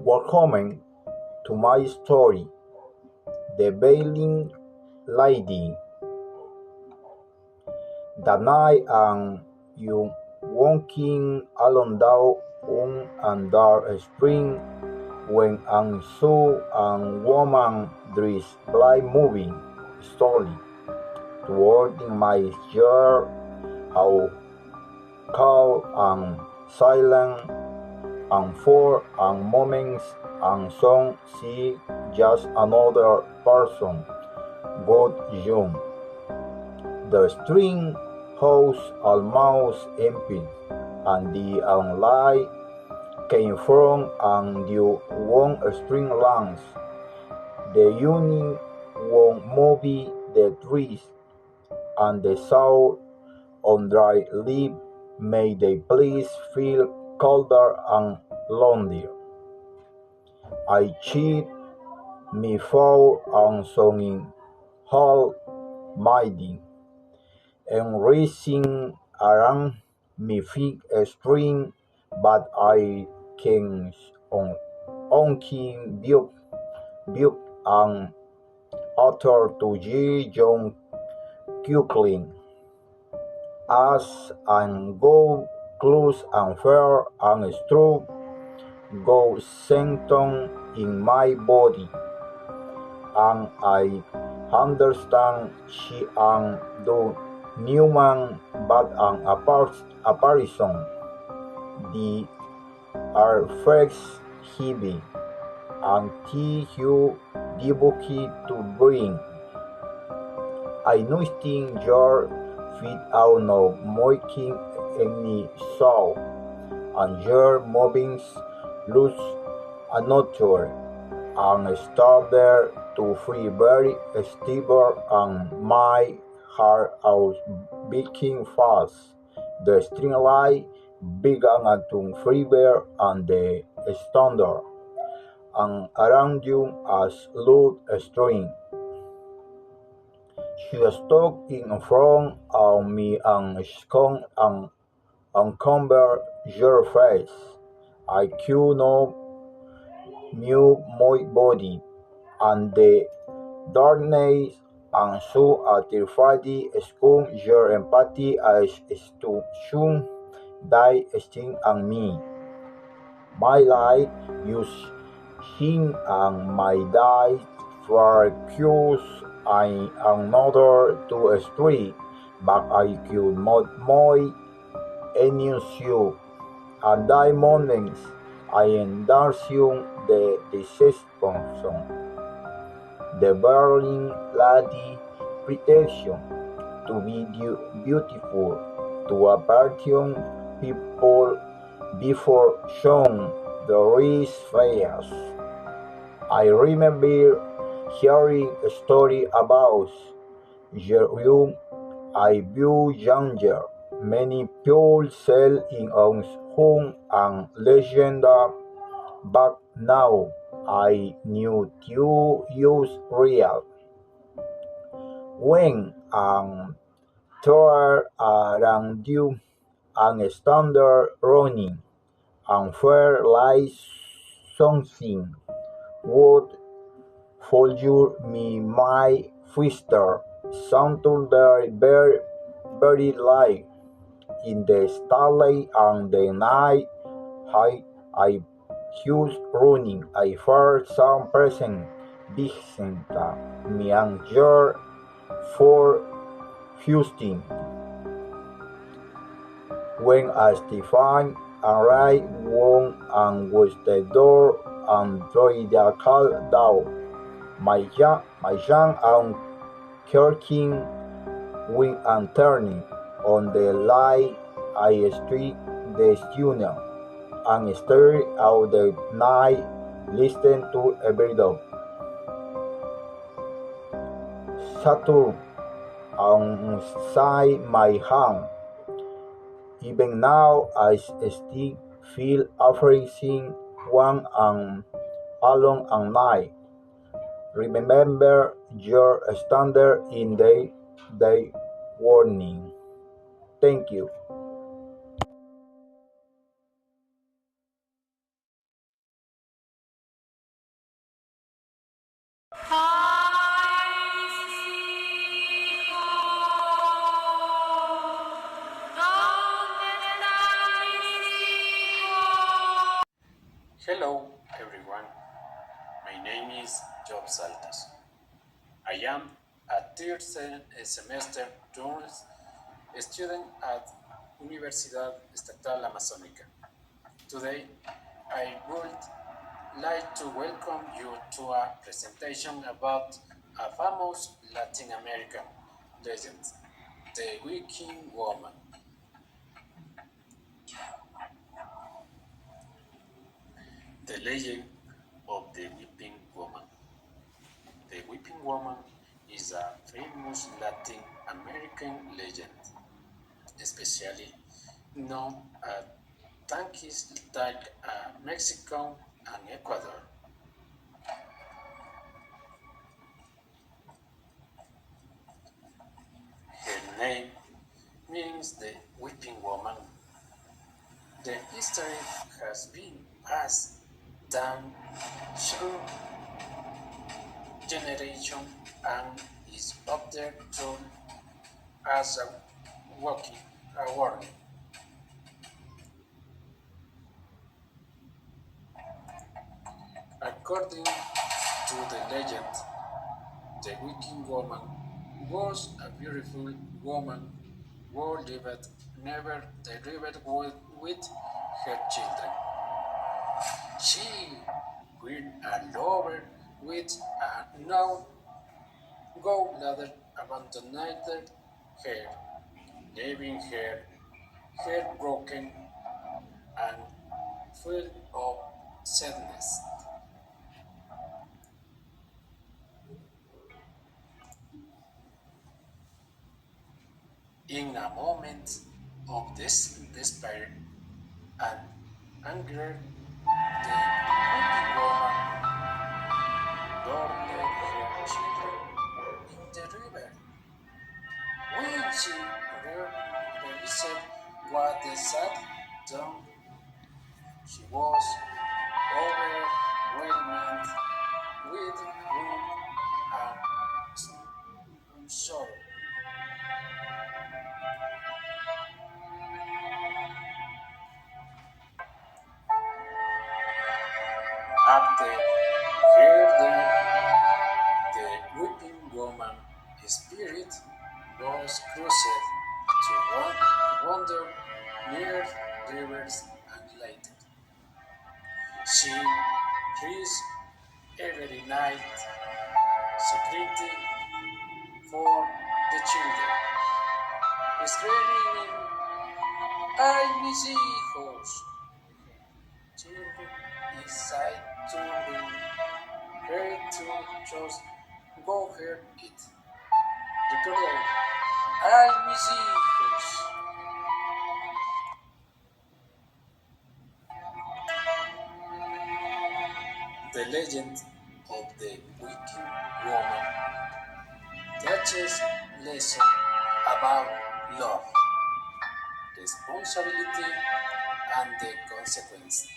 Welcome to my story, The Bailing Lady. That night you walking along down and dark spring when I saw a woman dressed like moving slowly toward my chair, how calm and silent, and for a moment and saw she just another person, but young. The string house almost empty, and the light came from and the one string lamps. The union won't move the trees, and the sound on dry leaf made the place feel colder and lonelier. I cheat me fall on singing hall mighty, and racing around me feet a string, but I can onkin build and utter to ye young Kukling. As I go close and fair and strong, go senton in my body, and I understand she and the Newman but an apparition. The artifacts heavy and you difficult to bring. I noticed your feet out of making any sound, and your movements loose unnatural, and started to feel very stable, and my heart was beating fast. The string light began to fever, and the standard, and around you as loud string. She stood in front of me and scoffed and uncovered your face. I could not move my body, and the darkness and so a terrified scorn your empathy as to soon die sting on me. My life used him and my died for cures and another to a street, but I could not more any you. At that moment I endorsed the deception, the burning lady pretension to be beautiful, to appear people before shown the rich face. I remember hearing a story about you. I view younger. Many people sell in on home and legend, but now I knew you use real. When tour around you and standard running and fair like something would follow me my sister, something very light in the starlight and the night. I was running. I felt some present behind me and your for Houston. When I Stefan arrived one and was the door and tried the call down, my young and Kirking wing and turning on the light. I street the tunnel and stared out the night, listening to every dog. Saturn outside my hand. Even now I still feel afraid one and alone at night. Remember your standard in the day warning. Thank you. am a third semester tourist student at Universidad Estatal Amazónica. Today, I would like to welcome you to a presentation about a famous Latin American legend, the Viking woman. The legend of the Weeping Woman. The Weeping Woman is a famous Latin American legend, especially known at tanques like Mexico and Ecuador. Her name means the weeping woman. The history has been passed down through generation and is often told as a walking a warning. According to the legend, the wicked woman was a beautiful woman who lived never delivered with her children. She went a lover with a now gallbladder abandoned her, leaving her heartbroken and full of sadness. In a moment of despair and anger, the weeping woman drowned her children in the river. When she realized what the sad done, she was overwhelmed with grief and sorrow. After her death, the weeping woman spirit was crossed to wander near rivers and lakes. She prays every night, secretly for the children, screaming, ¡Ay, mis hijos! Children inside turning her to just go her it. Recorded, ¡Ay, mis hijos! The legend of the wicked woman teaches lesson about love, responsibility, and the consequence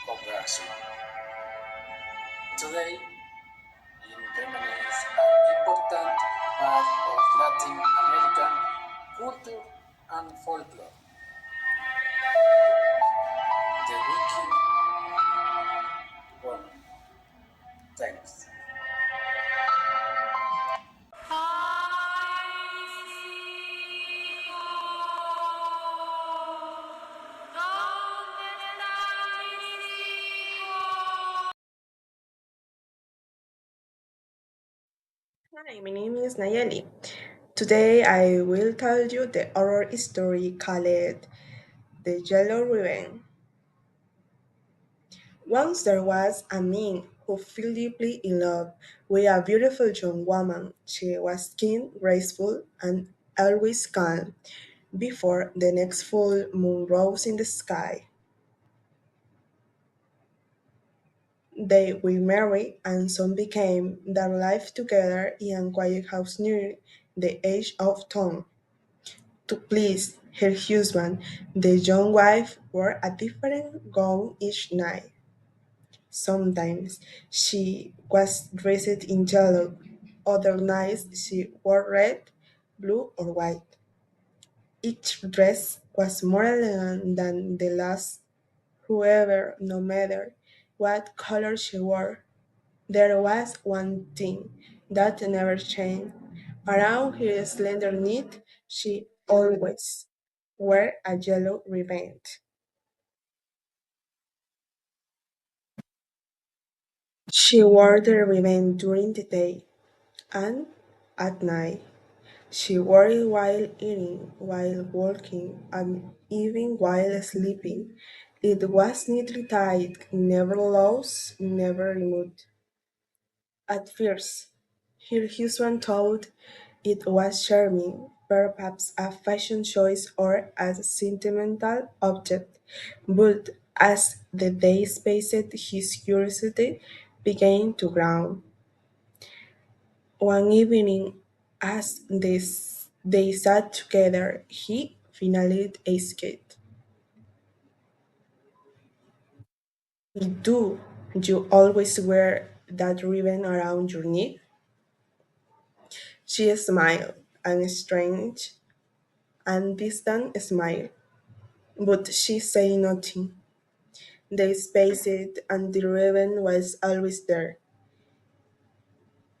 of action. Today, it remains an important part of Latin American culture and folklore. The wicked woman. Thanks. Hi, my name is Nayeli. Today I will tell you the horror story called The Yellow Ribbon. Once there was a man who fell deeply in love with a beautiful young woman. She was kind, graceful, and always calm before the next full moon rose in the sky. They were married and soon became their life together in a quiet house near the edge of town. To please her husband, the young wife wore a different gown each night. Sometimes she was dressed in yellow, other nights she wore red, blue, or white. Each dress was more elegant than the last, however, no matter what color she wore. There was one thing. that never changed. Around her slender neck, she always wore a yellow ribbon. She wore the ribbon during the day and at night. She wore it while eating, while walking, and even while sleeping. It was neatly tied, never loose, never removed. At first, her husband thought it was charming, perhaps a fashion choice or a sentimental object, but as the days passed, his curiosity began to grow. One evening, as they sat together, he finally asked, "Do you always wear that ribbon around your neck?" She smiled, a strange and distant smile, but she said nothing. They spaced and the ribbon was always there.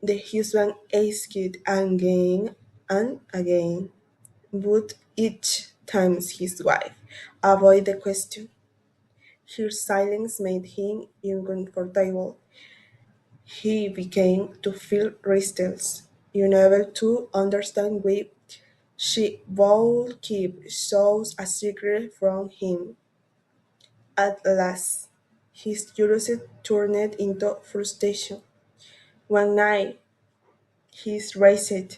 The husband asked again and again, but each time his wife avoided the question. Her silence made him uncomfortable. He began to feel restless, unable to understand why she would keep so a secret from him. At last, his curiosity turned into frustration. One night, he raised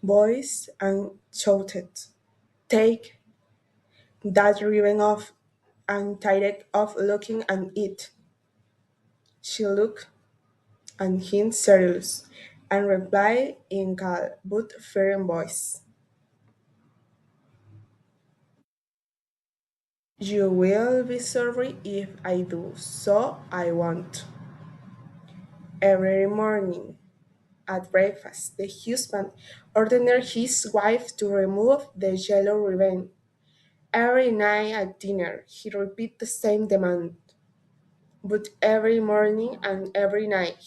voice and shouted, "Take that ribbon off!" and tired of looking at it. She looked at him serious and replied in calm but firm voice, "You will be sorry if I do, so I won't." Every morning at breakfast, the husband ordered his wife to remove the yellow ribbon. Every night at dinner, he repeated the same demand. But every morning and every night,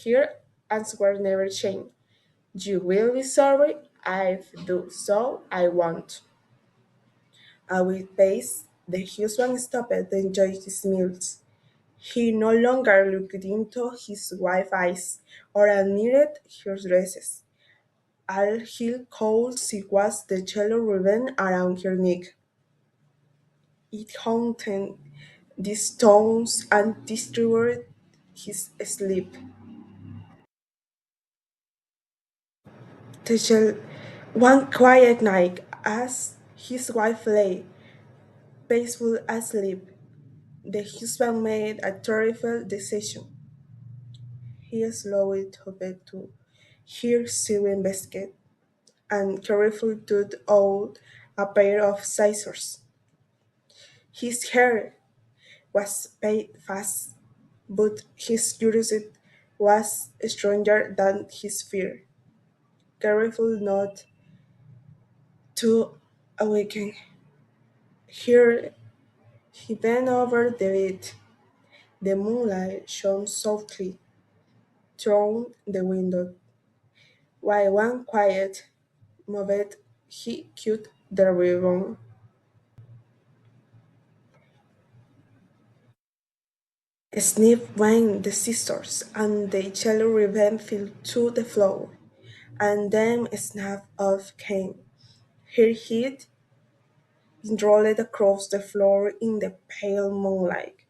her answer never changed. "You will be sorry if I do, so I won't." A week passed. The husband stopped to enjoy his meals. He no longer looked into his wife's eyes or admired her dresses. All he could see was the yellow ribbon around her neck. It haunted his thoughts and disturbed his sleep. Till one quiet night, as his wife lay peaceful asleep, the husband made a terrible decision. He slowly took to her sewing basket and carefully took out a pair of scissors. His hair was paid fast, but his curiosity was stronger than his fear. Careful not to awaken her, he bent over the bed. The moonlight shone softly through the window, while one quiet moment he cut the ribbon. Snip went the scissors, and the yellow ribbon fell to the floor, and then a snap of came. Her head rolled across the floor in the pale moonlight.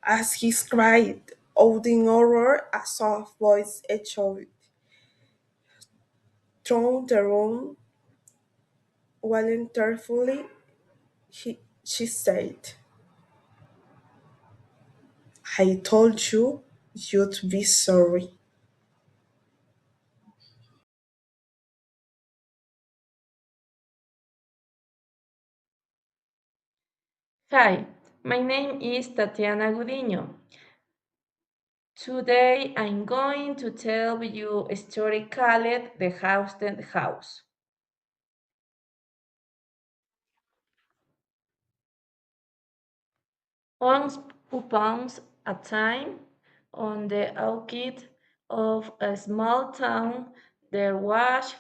As he cried out in horror, a soft voice echoed through the room. Voluntarily, she said, "I told you you'd be sorry." Hi, my name is Tatiana Gudiño. Today I'm going to tell you a story called The Haunted House. Once upon a time, on the orchid of a small town, there was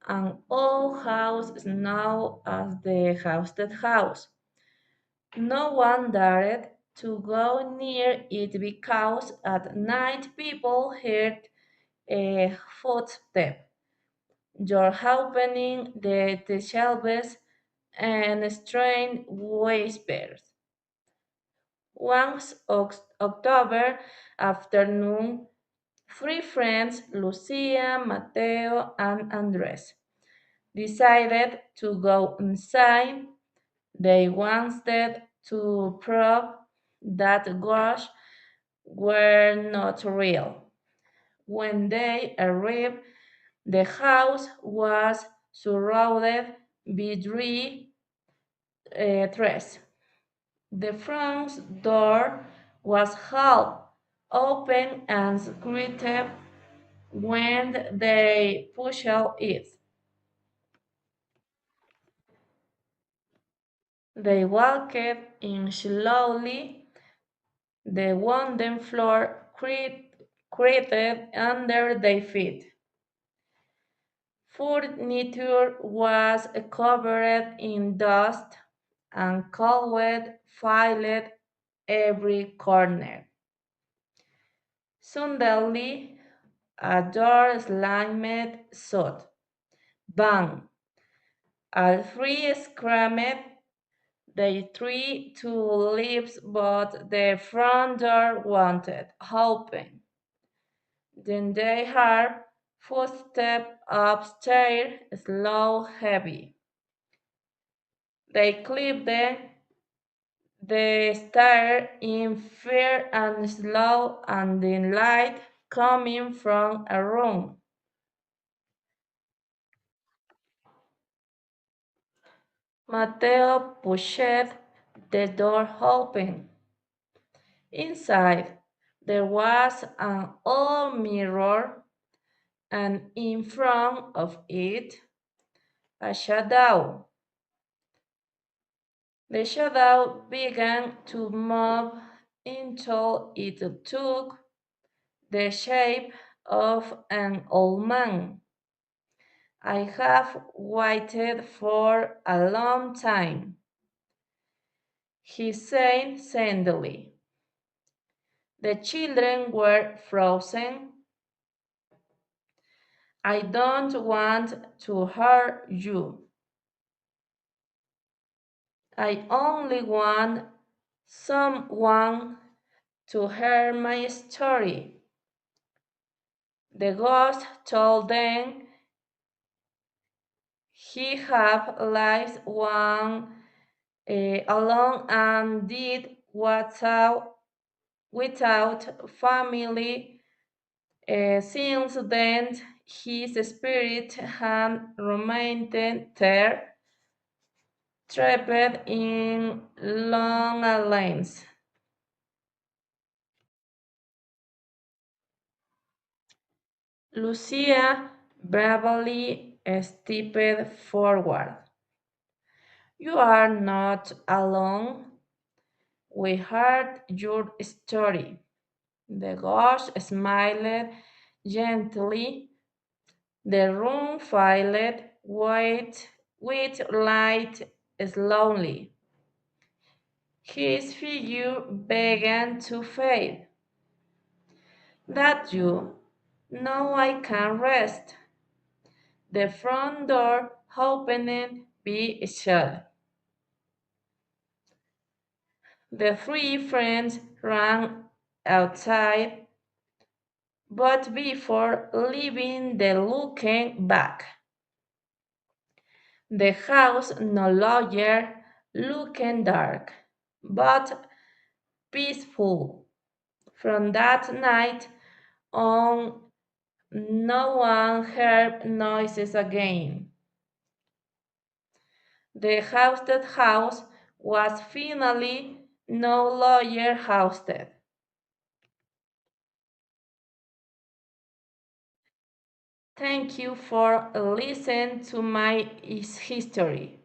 an old house known as the Hausted House. No one dared to go near it because at night people heard a footstep, door opening the shelves, and strange whispers. One October afternoon, three friends, Lucia, Mateo, and Andres, decided to go inside. They wanted to prove that ghosts were not real. When they arrived, the house was surrounded by three trees. The front door was half open and creaked when they pushed it. They walked in slowly. The wooden floor creaked under their feet. Furniture was covered in dust, and cobwebs filled every corner. Suddenly, a door slammed shut. Bang! All three screamed. They tried to leave, but the front door wouldn't open. Then they heard footsteps upstairs, slow, heavy. They climbed the stairs in fear and slow, and the light coming from a room. Mateo pushed the door open. Inside, there was an old mirror, and in front of it, a shadow. The shadow began to move until it took the shape of an old man. I have waited for a long time, he said sadly. The children were frozen. I don't want to hurt you. I only want someone to hear my story. The ghost told them he had lived one alone and did without family. Since then, his spirit had remained there, trapped in long lanes. Lucia bravely stepped forward. You are not alone. We heard your story. The ghost smiled gently. The room filled with light slowly. His figure began to fade. That you? Now I can rest. The front door opened be shut. The three friends ran outside, but before leaving they looked back. The house no longer looked dark, but peaceful. From that night on, no one heard noises again. The haunted house was finally no longer haunted. Thank you for listening to my history.